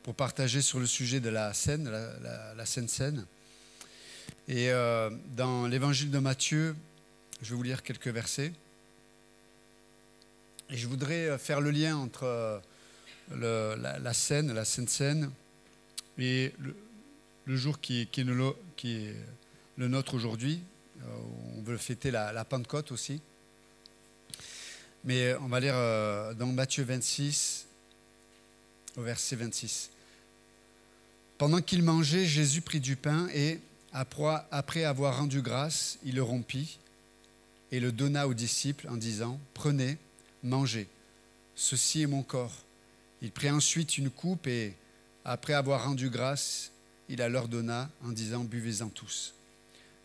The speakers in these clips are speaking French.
pour partager sur le sujet de la Seine, la Sainte Seine. Et dans l'évangile de Matthieu, je vais vous lire quelques versets. Et je voudrais faire le lien entre la Seine, la Sainte Seine, et le jour qui est le nôtre aujourd'hui. On veut fêter la Pentecôte aussi. Mais on va lire dans Matthieu 26, au verset 26. Pendant qu'il mangeait, Jésus prit du pain et, après avoir rendu grâce, il le rompit et le donna aux disciples en disant « Prenez, mangez, ceci est mon corps. » Il prit ensuite une coupe et, après avoir rendu grâce, il la leur donna en disant « Buvez-en tous.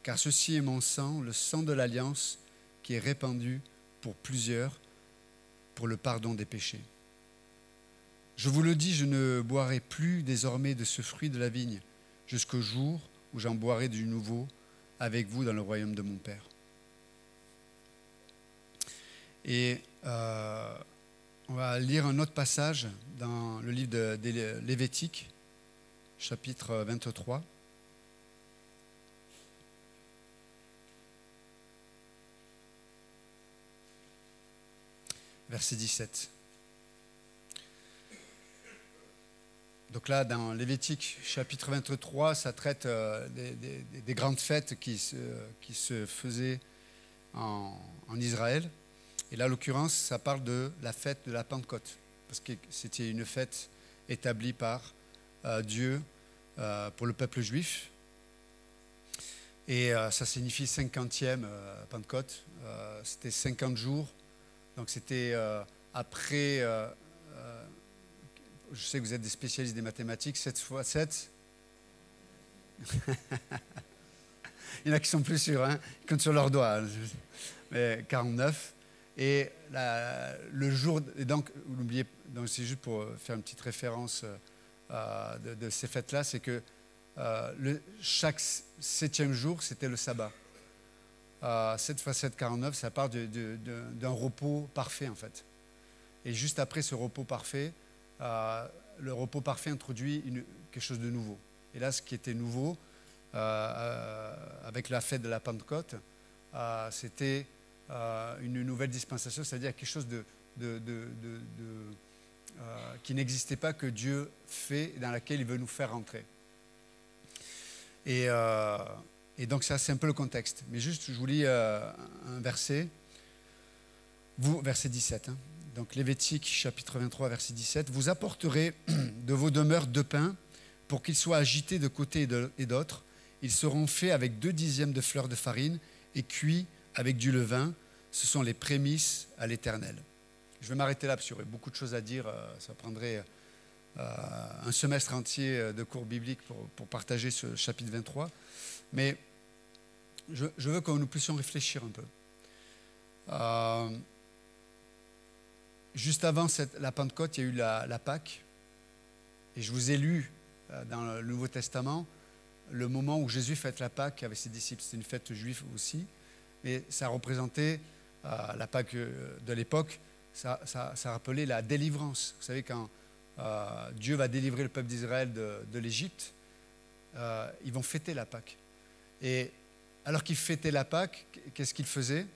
Car ceci est mon sang, le sang de l'alliance, qui est répandu pour plusieurs, pour le pardon des péchés. Je vous le dis, je ne boirai plus désormais de ce fruit de la vigne, jusqu'au jour où j'en boirai du nouveau avec vous dans le royaume de mon Père. » Et on va lire un autre passage dans le livre de Lévitique, chapitre 23. Verset 17. Donc là, dans Lévitique, chapitre 23, ça traite des grandes fêtes qui se faisaient en Israël. Et là, en l'occurrence, ça parle de la fête de la Pentecôte, parce que c'était une fête établie par Dieu pour le peuple juif. Et ça signifie 50e Pentecôte. C'était 50 jours. Donc c'était après, je sais que vous êtes des spécialistes des mathématiques, 7 fois 7. Il y en a qui sont plus sûrs, hein, ils comptent sur leurs doigts. Mais 49. Et le jour, et donc, n'oubliez, donc c'est juste pour faire une petite référence de ces fêtes-là, c'est que chaque 7e jour, c'était le sabbat. 7 fois 7, 49, ça part d'un repos parfait, en fait. Et juste après ce repos parfait, le repos parfait introduit quelque chose de nouveau. Et là, ce qui était nouveau, avec la fête de la Pentecôte, c'était une nouvelle dispensation, c'est-à-dire quelque chose qui n'existait pas, que Dieu fait, dans laquelle il veut nous faire rentrer. Et donc ça, c'est un peu le contexte. Mais juste, je vous lis un verset, verset 17. Hein. Donc Lévitique, chapitre 23, verset 17. « Vous apporterez de vos demeures 2 pains pour qu'ils soient agités de côté et d'autre. Ils seront faits avec 2 dixièmes de fleur de farine et cuits avec du levain. Ce sont les prémices à l'Éternel. » Je vais m'arrêter là, parce qu'il y aurait beaucoup de choses à dire. Ça prendrait un semestre entier de cours bibliques pour partager ce chapitre 23. Mais je veux que nous puissions réfléchir un peu. Juste avant la Pentecôte, il y a eu la Pâque. Et je vous ai lu dans le Nouveau Testament le moment où Jésus fête la Pâque avec ses disciples. C'est une fête juive aussi. Mais ça représentait la Pâque de l'époque, ça rappelait la délivrance. Vous savez, quand Dieu va délivrer le peuple d'Israël de l'Égypte, ils vont fêter la Pâque. Et alors qu'ils fêtaient la Pâque, qu'est-ce qu'ils faisaient?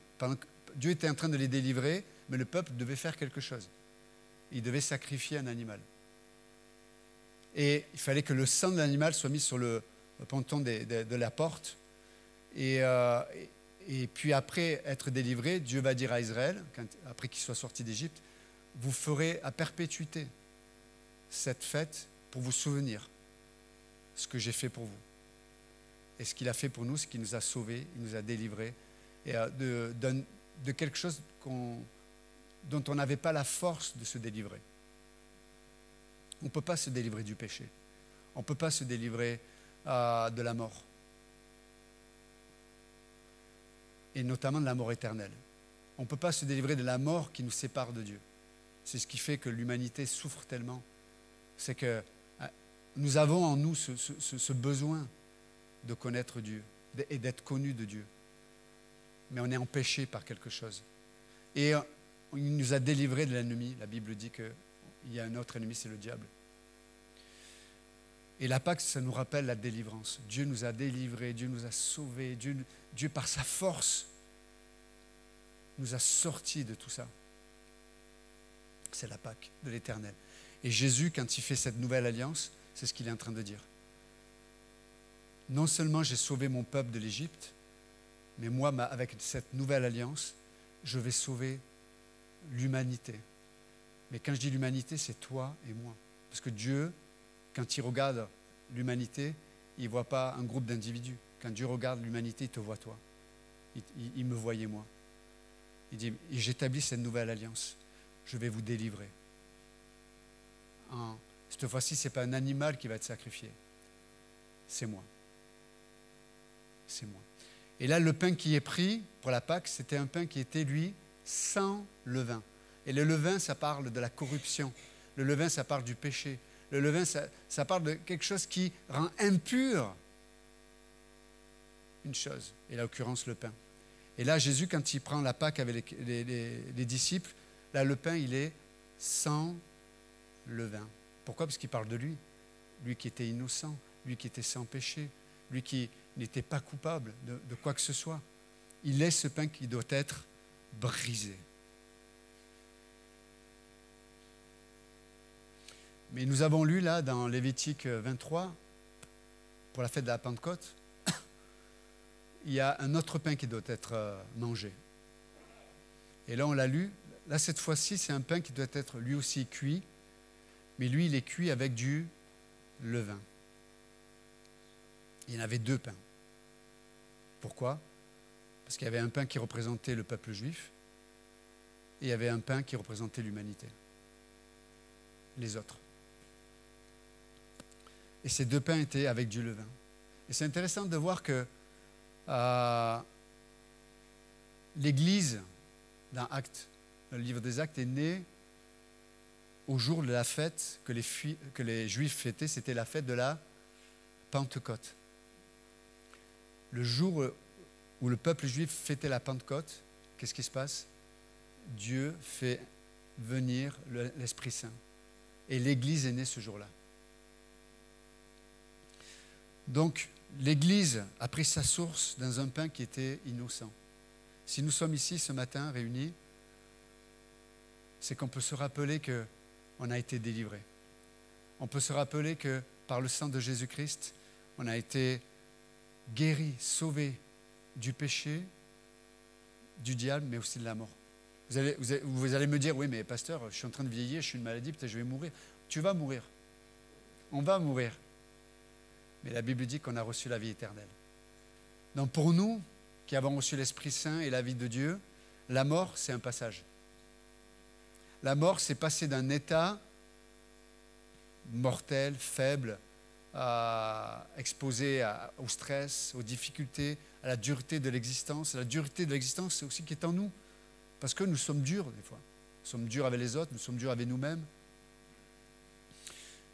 Dieu était en train de les délivrer, mais le peuple devait faire quelque chose. Il devait sacrifier un animal. Et il fallait que le sang de l'animal soit mis sur le ponton de la porte. Et puis après être délivré, Dieu va dire à Israël, après qu'il soit sorti d'Égypte, vous ferez à perpétuité cette fête pour vous souvenir ce que j'ai fait pour vous. Et ce qu'il a fait pour nous, c'est qu'il nous a sauvés, il nous a délivrés et de quelque chose dont on n'avait pas la force de se délivrer. On ne peut pas se délivrer du péché. On ne peut pas se délivrer de la mort. Et notamment de la mort éternelle. On ne peut pas se délivrer de la mort qui nous sépare de Dieu. C'est ce qui fait que l'humanité souffre tellement. C'est que nous avons en nous ce besoin de connaître Dieu et d'être connus de Dieu. Mais on est empêché par quelque chose. Et il nous a délivrés de l'ennemi. La Bible dit qu'il y a un autre ennemi, c'est le diable. Et la Pâque, ça nous rappelle la délivrance. Dieu nous a délivrés, Dieu nous a sauvés, Dieu par sa force nous a sortis de tout ça. C'est la Pâque de l'Éternel. Et Jésus, quand il fait cette nouvelle alliance, c'est ce qu'il est en train de dire. Non seulement j'ai sauvé mon peuple de l'Égypte, mais moi, avec cette nouvelle alliance, je vais sauver l'humanité. Mais quand je dis l'humanité, c'est toi et moi. Parce que Dieu, quand il regarde l'humanité, il ne voit pas un groupe d'individus. Quand Dieu regarde l'humanité, il te voit toi. Il me voyait moi. Il dit, j'établis cette nouvelle alliance. Je vais vous délivrer. Cette fois-ci, ce n'est pas un animal qui va être sacrifié. C'est moi. C'est moi. Et là, le pain qui est pris pour la Pâque, c'était un pain qui était, lui, sans levain. Et le levain, ça parle de la corruption. Le levain, ça parle du péché. Le levain, ça parle de quelque chose qui rend impur une chose, et là, en l'occurrence, le pain. Et là, Jésus, quand il prend la Pâque avec les disciples, là, le pain, il est sans levain. Pourquoi? Parce qu'il parle de lui. Lui qui était innocent, lui qui était sans péché, lui qui n'était pas coupable de quoi que ce soit. Il est ce pain qui doit être brisé. Mais nous avons lu là dans Lévitique 23, pour la fête de la Pentecôte, il y a un autre pain qui doit être mangé. Et là on l'a lu, là cette fois-ci c'est un pain qui doit être lui aussi cuit, mais lui il est cuit avec du levain. Il y en avait deux pains. Pourquoi? Parce qu'il y avait un pain qui représentait le peuple juif et il y avait un pain qui représentait l'humanité, les autres. Et ces deux pains étaient avec du levain. Et c'est intéressant de voir que l'Église, dans Actes, le livre des Actes, est née au jour de la fête que les Juifs fêtaient, c'était la fête de la Pentecôte. Le jour où le peuple juif fêtait la Pentecôte, qu'est-ce qui se passe? Dieu fait venir l'Esprit Saint. Et l'Église est née ce jour-là. Donc, l'Église a pris sa source dans un pain qui était innocent. Si nous sommes ici ce matin réunis, c'est qu'on peut se rappeler qu'on a été délivrés. On peut se rappeler que par le sang de Jésus-Christ, on a été guéris, sauvés du péché, du diable, mais aussi de la mort. Vous allez me dire, oui, mais pasteur, je suis en train de vieillir, je suis une maladie, peut-être je vais mourir. Tu vas mourir. On va mourir. Mais la Bible dit qu'on a reçu la vie éternelle. Donc pour nous, qui avons reçu l'Esprit Saint et la vie de Dieu, la mort, c'est un passage. La mort, c'est passer d'un état mortel, faible, exposé au stress, aux difficultés, à la dureté de l'existence. La dureté de l'existence, c'est aussi qui est en nous. Parce que nous sommes durs, des fois. Nous sommes durs avec les autres, nous sommes durs avec nous-mêmes.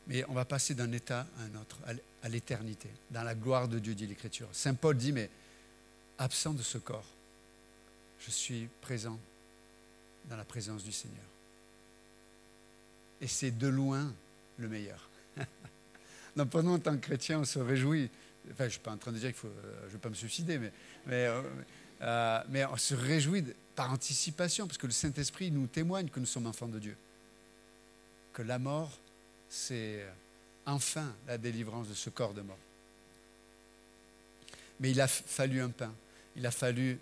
Mais on va passer d'un état à un autre, à l'éternité, dans la gloire de Dieu, dit l'Écriture. Saint Paul dit, mais absent de ce corps, je suis présent dans la présence du Seigneur. Et c'est de loin le meilleur. Donc pour nous, en tant que chrétiens, on se réjouit. Enfin, je ne suis pas en train de dire je ne vais pas me suicider, mais on se réjouit par anticipation, parce que le Saint-Esprit nous témoigne que nous sommes enfants de Dieu. Que la mort, c'est enfin la délivrance de ce corps de mort. Mais il a fallu un pain, il a fallu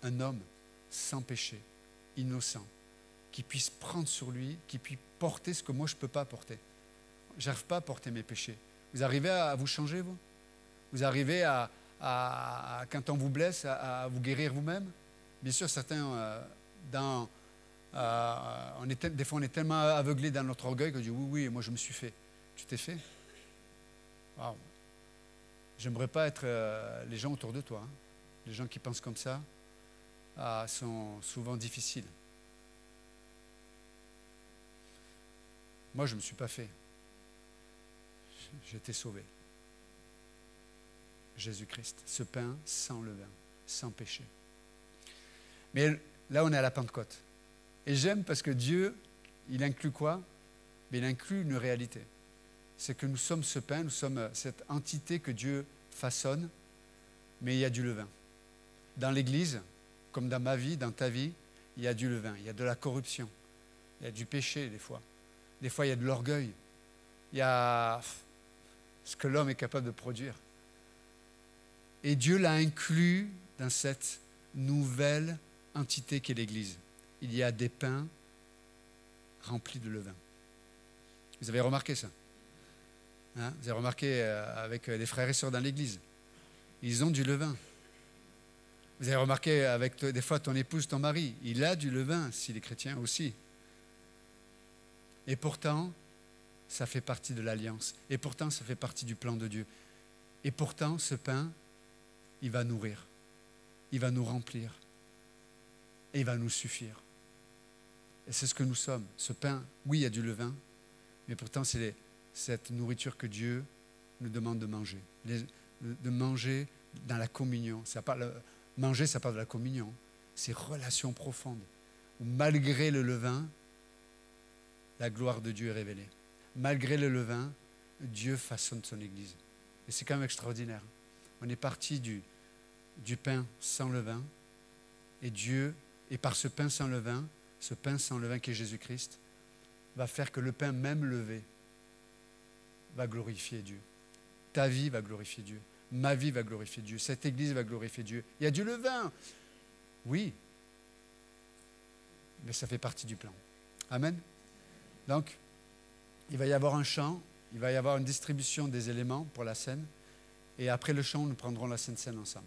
un homme sans péché, innocent, qui puisse prendre sur lui, qui puisse porter ce que moi je ne peux pas porter. Je n'arrive pas à porter mes péchés. Vous arrivez à vous changer, vous? Vous arrivez quand on vous blesse, à vous guérir vous-même? Bien sûr, certains, des fois on est tellement aveuglé dans notre orgueil qu'on dit oui, moi je me suis fait. Tu t'es fait? Waouh! J'aimerais pas être les gens autour de toi. Hein. Les gens qui pensent comme ça sont souvent difficiles. Moi, je ne me suis pas fait. J'ai été sauvé. Jésus-Christ, ce pain sans levain, sans péché. Mais là, on est à la Pentecôte. Et j'aime parce que Dieu, il inclut quoi? Mais il inclut une réalité. c'est que nous sommes ce pain, nous sommes cette entité que Dieu façonne, mais il y a du levain. Dans l'Église, comme dans ma vie, dans ta vie, il y a du levain, il y a de la corruption, il y a du péché des fois. Des fois, il y a de l'orgueil, il y a ce que l'homme est capable de produire. Et Dieu l'a inclus dans cette nouvelle entité qu'est l'Église. Il y a des pains remplis de levain. Vous avez remarqué ça? Hein? Vous avez remarqué avec les frères et sœurs dans l'Église. Ils ont du levain. Vous avez remarqué avec des fois ton épouse, ton mari, il a du levain, s'il est chrétien aussi. Et pourtant, ça fait partie de l'alliance. Et pourtant, ça fait partie du plan de Dieu. Et pourtant, ce pain, il va nourrir. Il va nous remplir. Et il va nous suffire. Et c'est ce que nous sommes. Ce pain, oui, il y a du levain, mais pourtant, c'est cette nourriture que Dieu nous demande de manger. De manger dans la communion. Manger, ça parle de la communion. C'est relation profonde. Où malgré le levain, la gloire de Dieu est révélée. Malgré le levain, Dieu façonne son Église. Et c'est quand même extraordinaire. On est parti du pain sans levain, et Dieu, et par ce pain sans levain qui est Jésus-Christ, va faire que le pain même levé va glorifier Dieu. Ta vie va glorifier Dieu. Ma vie va glorifier Dieu. Cette Église va glorifier Dieu. Il y a du levain. Oui. Mais ça fait partie du plan. Amen. Donc, il va y avoir un chant, il va y avoir une distribution des éléments pour la scène. Et après le chant, nous prendrons la Sainte Seine ensemble.